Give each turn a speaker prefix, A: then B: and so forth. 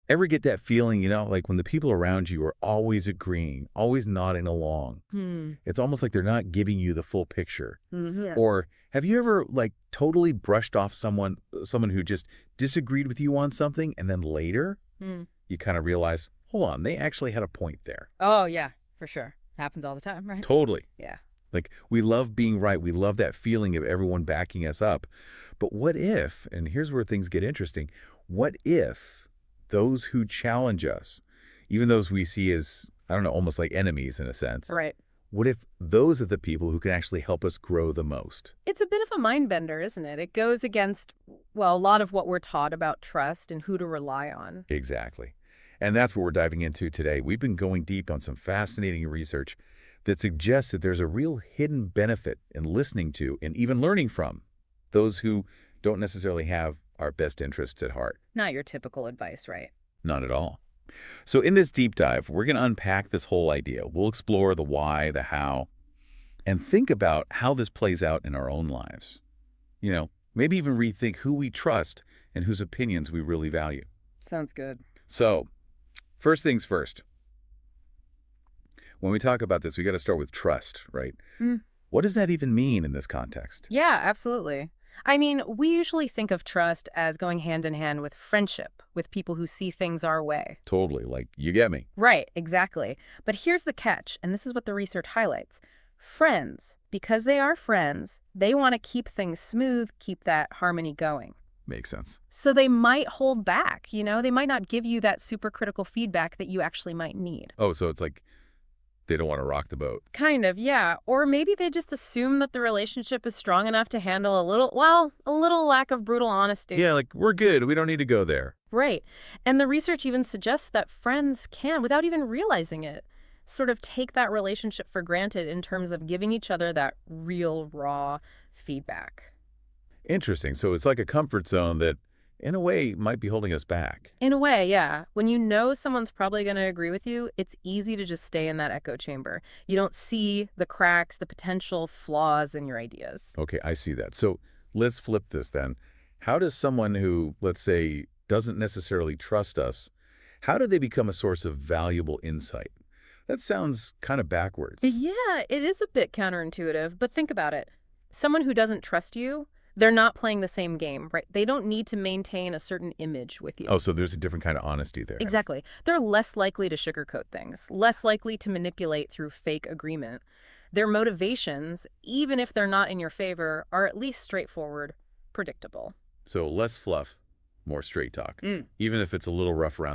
A: Ever get that feeling, like when the people around you are always agreeing, always nodding along?
B: Hmm.
A: It's almost like they're not giving you the full picture.
B: Yeah.
A: Or have you ever totally brushed off someone who just disagreed with you on something and then later
B: Hmm.
A: you kind of realize, hold on, they actually had a point there.
B: Oh, yeah, for sure. Happens all the time, right?
A: Totally.
B: Yeah.
A: Like we love being right. We love that feeling of everyone backing us up. But what if, and here's where things get interesting, what if those who challenge us, even those we see as, I don't know, almost like enemies in a sense,
B: Right.
A: what if those are the people who can actually help us grow the most?
B: It's a bit of a mind bender, isn't it? It goes against, well, a lot of what we're taught about trust and who to rely on.
A: Exactly. And that's what we're diving into today. We've been going deep on some fascinating research that suggests that there's a real hidden benefit in listening to and even learning from those who don't necessarily have our best interests at heart.
B: Not your typical advice, right?
A: Not at all. So in this deep dive, we're going to unpack this whole idea. We'll explore the why, the how, and think about how this plays out in our own lives. Maybe even rethink who we trust and whose opinions we really value.
B: Sounds good.
A: So, first things first. When we talk about this, we got to start with trust, right?
B: Mm.
A: What does that even mean in this context?
B: Yeah, absolutely. I mean, we usually think of trust as going hand in hand with friendship, with people who see things our way.
A: Totally, you get me.
B: Right, exactly. But here's the catch, and this is what the research highlights. Friends, because they are friends, they want to keep things smooth, keep that harmony going.
A: Makes sense.
B: So they might hold back, they might not give you that super critical feedback that you actually might need.
A: Oh, so it's like they don't want to rock the boat.
B: Kind of, yeah. Or maybe they just assume that the relationship is strong enough to handle a little lack of brutal honesty.
A: Yeah, we're good. We don't need to go there.
B: Right. And the research even suggests that friends can, without even realizing it, sort of take that relationship for granted in terms of giving each other that real, raw feedback.
A: Interesting. So it's like a comfort zone that, in a way, might be holding us back.
B: In a way, yeah. When you know someone's probably going to agree with you, it's easy to just stay in that echo chamber. You don't see the cracks, the potential flaws in your ideas.
A: Okay, I see that. So let's flip this then. How does someone who, let's say, doesn't necessarily trust us, how do they become a source of valuable insight? That sounds kind of backwards.
B: Yeah, it is a bit counterintuitive, but think about it. Someone who doesn't trust you, they're not playing the same game, right? They don't need to maintain a certain image with you.
A: Oh, so there's a different kind of honesty there.
B: Exactly. They're less likely to sugarcoat things, less likely to manipulate through fake agreement. Their motivations, even if they're not in your favor, are at least straightforward, predictable.
A: So less fluff, more straight talk,
B: Mm.
A: even if it's a little rough around